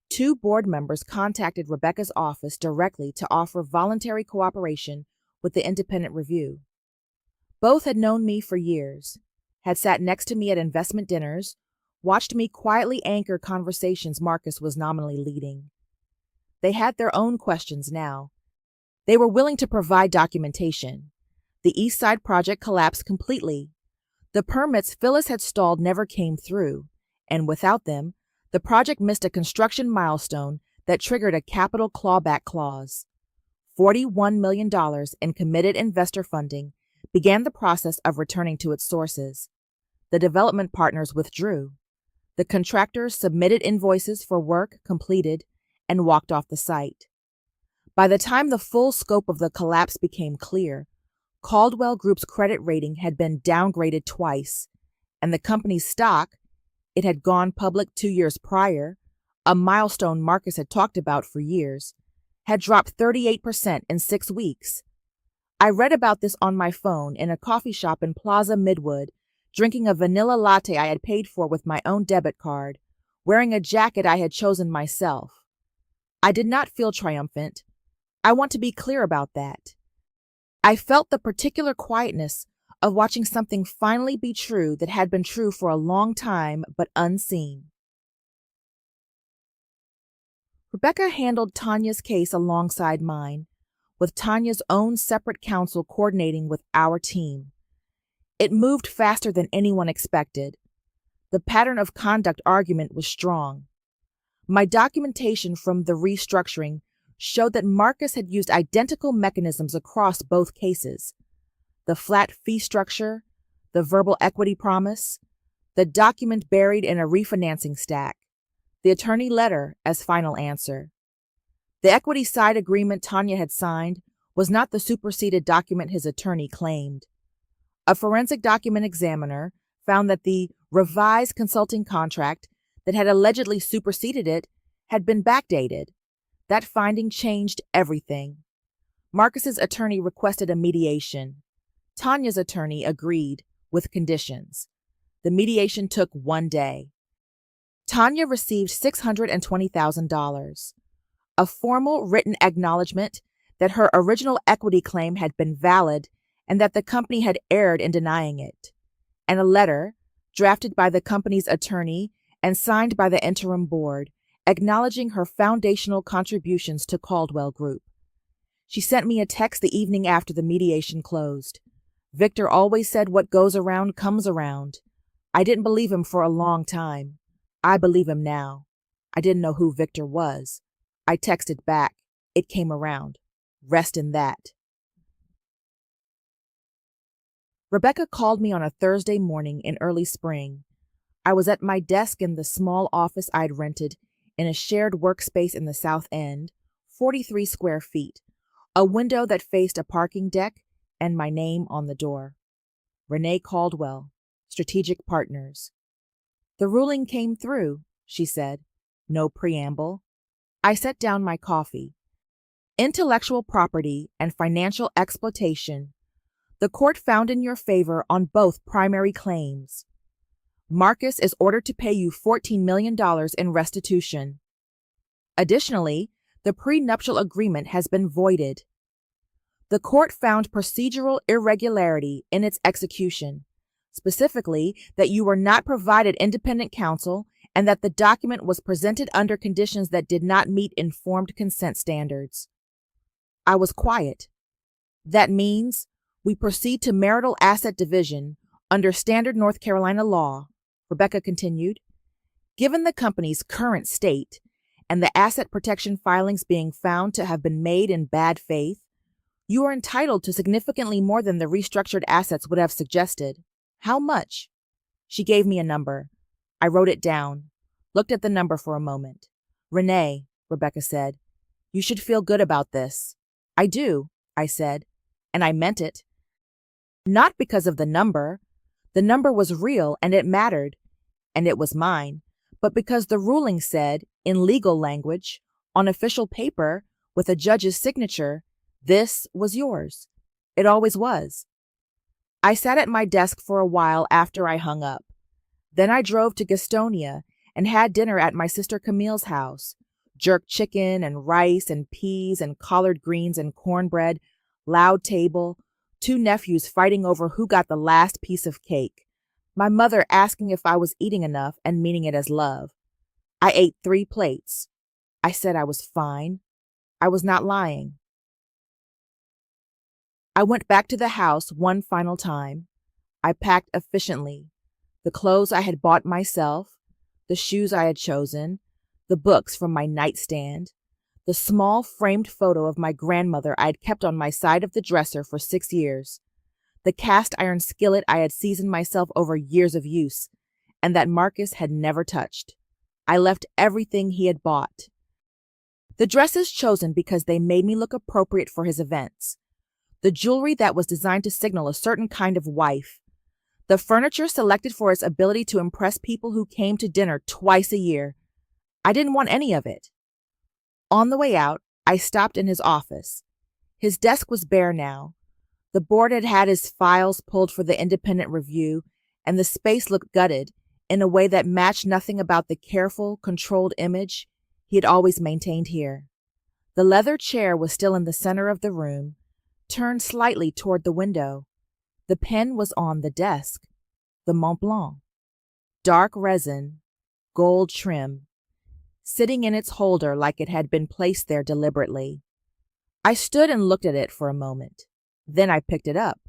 2 board members contacted Rebecca's office directly to offer voluntary cooperation with the independent review. Both had known me for years, had sat next to me at investment dinners, watched me quietly anchor conversations Marcus was nominally leading. They had their own questions now. They were willing to provide documentation. The East Side project collapsed completely. The permits Phyllis had stalled never came through, and without them, the project missed a construction milestone that triggered a capital clawback clause. $41 million in committed investor funding began the process of returning to its sources. The development partners withdrew. The contractors submitted invoices for work completed and walked off the site. By the time the full scope of the collapse became clear, Caldwell Group's credit rating had been downgraded twice, and the company's stock, it had gone public 2 years prior, a milestone Marcus had talked about for years, had dropped 38% in 6 weeks. I read about this on my phone in a coffee shop in Plaza Midwood, drinking a vanilla latte I had paid for with my own debit card, wearing a jacket I had chosen myself. I did not feel triumphant. I want to be clear about that. I felt the particular quietness of watching something finally be true that had been true for a long time but unseen. Rebecca handled Tanya's case alongside mine, with Tanya's own separate counsel coordinating with our team. It moved faster than anyone expected. The pattern of conduct argument was strong. My documentation from the restructuring showed that Marcus had used identical mechanisms across both cases. The flat fee structure, the verbal equity promise, the document buried in a refinancing stack, the attorney letter as final answer. The equity side agreement Tanya had signed was not the superseded document his attorney claimed. A forensic document examiner found that the revised consulting contract that had allegedly superseded it had been backdated. That finding changed everything. Marcus's attorney requested a mediation. Tanya's attorney agreed with conditions. The mediation took 1 day. Tanya received $620,000, a formal written acknowledgement that her original equity claim had been valid and that the company had erred in denying it, and a letter, drafted by the company's attorney and signed by the interim board, acknowledging her foundational contributions to Caldwell Group. She sent me a text the evening after the mediation closed. Victor always said what goes around comes around. I didn't believe him for a long time. I believe him now. I didn't know who Victor was. I texted back. It came around. Rest in that. Rebecca called me on a Thursday morning in early spring. I was at my desk in the small office I'd rented in a shared workspace in the South End, 43 square feet, a window that faced a parking deck, and my name on the door. Renee Caldwell, Strategic Partners. The ruling came through, she said. No preamble. I set down my coffee. Intellectual property and financial exploitation. The court found in your favor on both primary claims. Marcus is ordered to pay you $14 million in restitution. Additionally, the prenuptial agreement has been voided. The court found procedural irregularity in its execution, specifically that you were not provided independent counsel and that the document was presented under conditions that did not meet informed consent standards. I was quiet. That means we proceed to marital asset division under standard North Carolina law, Rebecca continued. Given the company's current state and the asset protection filings being found to have been made in bad faith, you are entitled to significantly more than the restructured assets would have suggested. How much? She gave me a number. I wrote it down, looked at the number for a moment. Renee, Rebecca said, you should feel good about this. I do, I said, and I meant it. Not because of the number. The number was real and it mattered, and it was mine, but because the ruling said, in legal language, on official paper, with a judge's signature, this was yours. It always was. I sat at my desk for a while after I hung up. Then I drove to Gastonia and had dinner at my sister Camille's house. Jerk chicken and rice and peas and collard greens and cornbread, loud table, 2 nephews fighting over who got the last piece of cake. My mother asking if I was eating enough and meaning it as love. I ate 3 plates. I said I was fine. I was not lying. I went back to the house one final time. I packed efficiently. The clothes I had bought myself, the shoes I had chosen, the books from my nightstand, the small framed photo of my grandmother I had kept on my side of the dresser for 6 years, the cast iron skillet I had seasoned myself over years of use, and that Marcus had never touched. I left everything he had bought. The dresses chosen because they made me look appropriate for his events. The jewelry that was designed to signal a certain kind of wife. The furniture selected for its ability to impress people who came to dinner twice a year. I didn't want any of it. On the way out, I stopped in his office. His desk was bare now. The board had had his files pulled for the independent review, and the space looked gutted in a way that matched nothing about the careful, controlled image he had always maintained here. The leather chair was still in the center of the room, turned slightly toward the window. The pen was on the desk, the Mont Blanc. Dark resin, gold trim, sitting in its holder like it had been placed there deliberately. I stood and looked at it for a moment. Then I picked it up.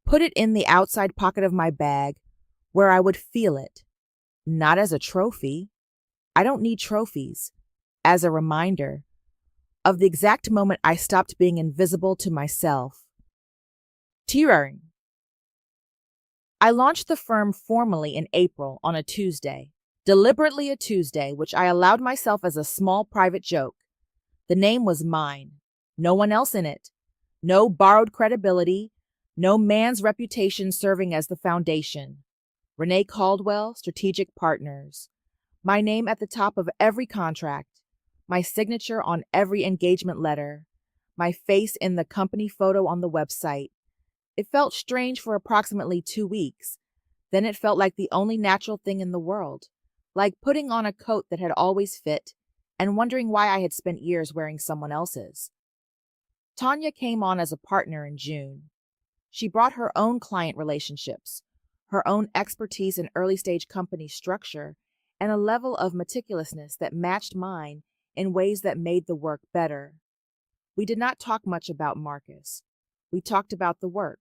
put it in the outside pocket of my bag where I would feel it, not as a trophy. I don't need trophies, as a reminder of the exact moment I stopped being invisible to myself. Tearing. I launched the firm formally in April on a Tuesday, deliberately a Tuesday, which I allowed myself as a small private joke. The name was mine, no one else in it. No borrowed credibility, no man's reputation serving as the foundation. Renee Caldwell, Strategic Partners. My name at the top of every contract, my signature on every engagement letter, my face in the company photo on the website. It felt strange for approximately 2 weeks. Then it felt like the only natural thing in the world, like putting on a coat that had always fit and wondering why I had spent years wearing someone else's. Tanya came on as a partner in June. She brought her own client relationships, her own expertise in early-stage company structure, and a level of meticulousness that matched mine in ways that made the work better. We did not talk much about Marcus. We talked about the work.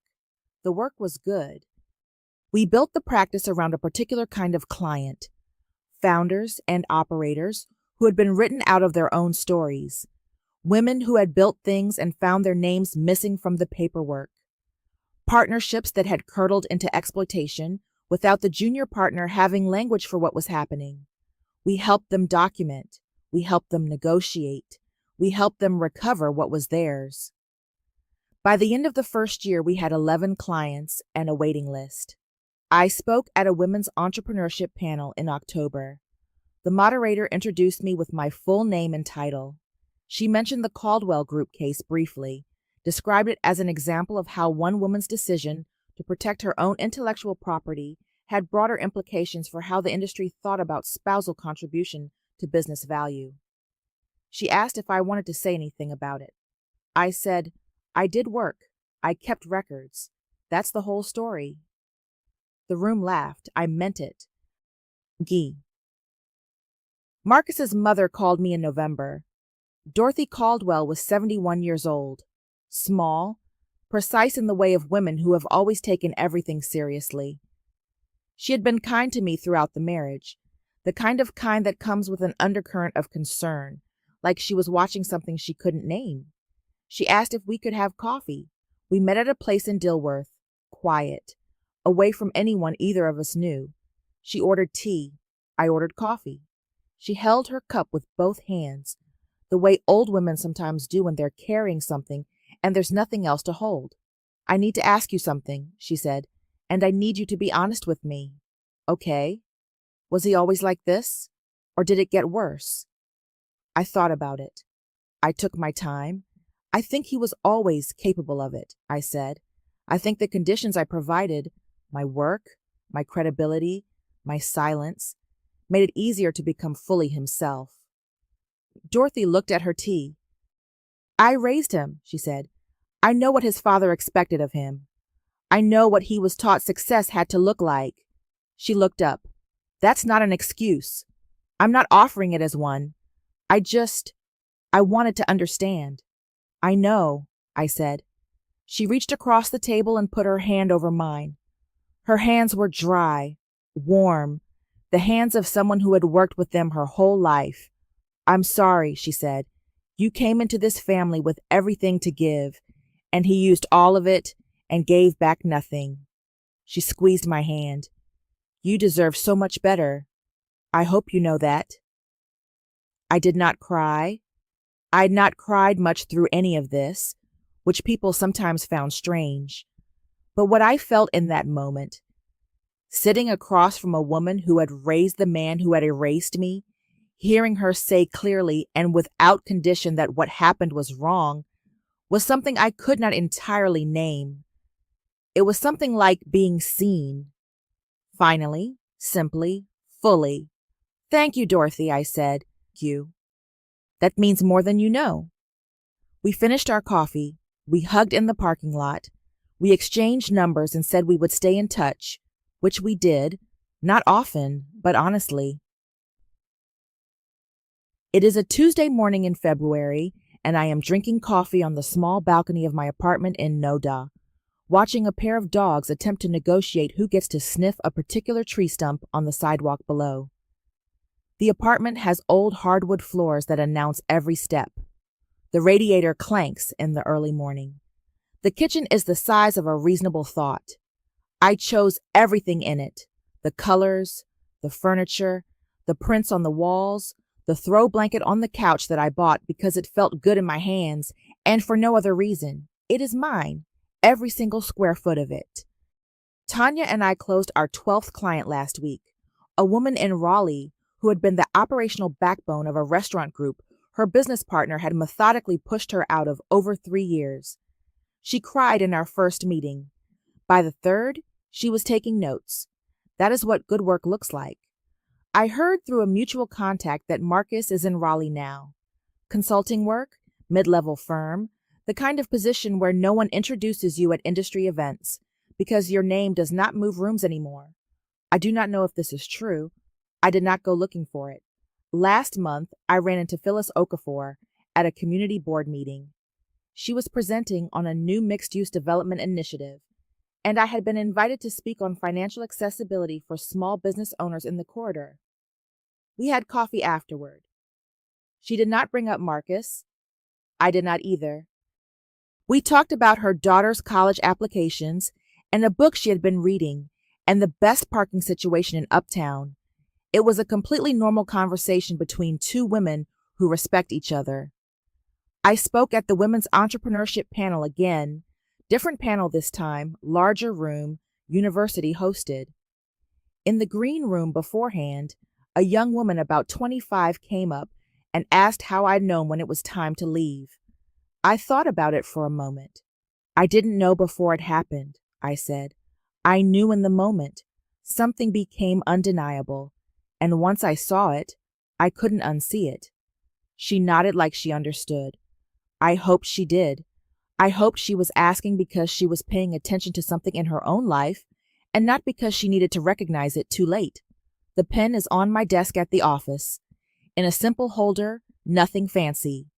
The work was good. We built the practice around a particular kind of client, founders and operators who had been written out of their own stories, women who had built things and found their names missing from the paperwork, partnerships that had curdled into exploitation without the junior partner having language for what was happening. We helped them document. We helped them negotiate. We helped them recover what was theirs. By the end of the first year, we had 11 clients and a waiting list. I spoke at a women's entrepreneurship panel in October. The moderator introduced me with my full name and title. She mentioned the Caldwell Group case briefly, described it as an example of how one woman's decision to protect her own intellectual property had broader implications for how the industry thought about spousal contribution to business value. She asked if I wanted to say anything about it. I said, I did work. I kept records. That's the whole story. The room laughed. I meant it. Guy. Marcus's mother called me in November. Dorothy Caldwell was 71 years old, small, precise in the way of women who have always taken everything seriously. She had been kind to me throughout the marriage, the kind that comes with an undercurrent of concern, like she was watching something she couldn't name. She asked if we could have coffee. We met at a place in Dilworth, quiet, away from anyone either of us knew. She ordered tea. I ordered coffee. She held her cup with both hands, the way old women sometimes do when they're carrying something and there's nothing else to hold. I need to ask you something, she said, and I need you to be honest with me. Okay. Was he always like this? Or did it get worse? I thought about it. I took my time. I think he was always capable of it, I said. I think the conditions I provided, my work, my credibility, my silence, made it easier to become fully himself. Dorothy looked at her tea. I raised him, she said. I know what his father expected of him. I know what he was taught success had to look like. She looked up. That's not an excuse. I'm not offering it as one. I wanted to understand. I know, I said. She reached across the table and put her hand over mine. Her hands were dry, warm, the hands of someone who had worked with them her whole life. I'm sorry, she said. You came into this family with everything to give, and he used all of it and gave back nothing. She squeezed my hand. You deserve so much better. I hope you know that. I did not cry. I had not cried much through any of this, which people sometimes found strange. But what I felt in that moment, sitting across from a woman who had raised the man who had erased me, hearing her say clearly and without condition that what happened was wrong, was something I could not entirely name. It was something like being seen. Finally, simply, fully. Thank you, Dorothy, I said. You. That means more than you know. We finished our coffee. We hugged in the parking lot. We exchanged numbers and said we would stay in touch, which we did, not often, but honestly. It is a Tuesday morning in February, and I am drinking coffee on the small balcony of my apartment in Noda, watching a pair of dogs attempt to negotiate who gets to sniff a particular tree stump on the sidewalk below. The apartment has old hardwood floors that announce every step. The radiator clanks in the early morning. The kitchen is the size of a reasonable thought. I chose everything in it: the colors, the furniture, the prints on the walls, the throw blanket on the couch that I bought because it felt good in my hands and for no other reason. It is mine, every single square foot of it. Tanya and I closed our 12th client last week, a woman in Raleigh who had been the operational backbone of a restaurant group her business partner had methodically pushed her out of over 3 years. She cried in our first meeting. By the third, she was taking notes. That is what good work looks like. I heard through a mutual contact that Marcus is in Raleigh now. Consulting work, mid-level firm, the kind of position where no one introduces you at industry events because your name does not move rooms anymore. I do not know if this is true. I did not go looking for it. Last month, I ran into Phyllis Okafor at a community board meeting. She was presenting on a new mixed-use development initiative, and I had been invited to speak on financial accessibility for small business owners in the corridor. We had coffee afterward. She did not bring up Marcus. I did not either. We talked about her daughter's college applications and a book she had been reading and the best parking situation in Uptown. It was a completely normal conversation between two women who respect each other. I spoke at the Women's Entrepreneurship panel again, different panel this time, larger room, university hosted. In the green room beforehand, a young woman about 25 came up and asked how I'd known when it was time to leave. I thought about it for a moment. I didn't know before it happened, I said. I knew in the moment. Something became undeniable, and once I saw it, I couldn't unsee it. She nodded like she understood. I hoped she did. I hoped she was asking because she was paying attention to something in her own life, and not because she needed to recognize it too late. The pen is on my desk at the office, in a simple holder, nothing fancy.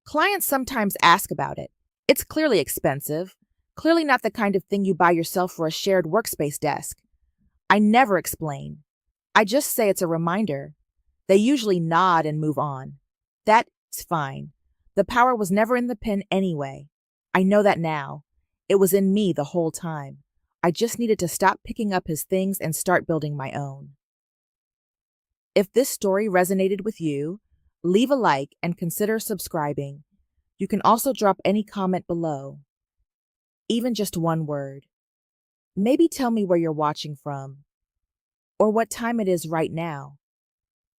Clients sometimes ask about it. It's clearly expensive, clearly not the kind of thing you buy yourself for a shared workspace desk. I never explain. I just say it's a reminder. They usually nod and move on. That's fine. The power was never in the pen anyway. I know that now. It was in me the whole time. I just needed to stop picking up his things and start building my own. If this story resonated with you, leave a like and consider subscribing. You can also drop any comment below. Even just one word. Maybe tell me where you're watching from, or what time it is right now.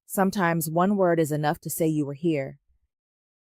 Sometimes one word is enough to say you were here.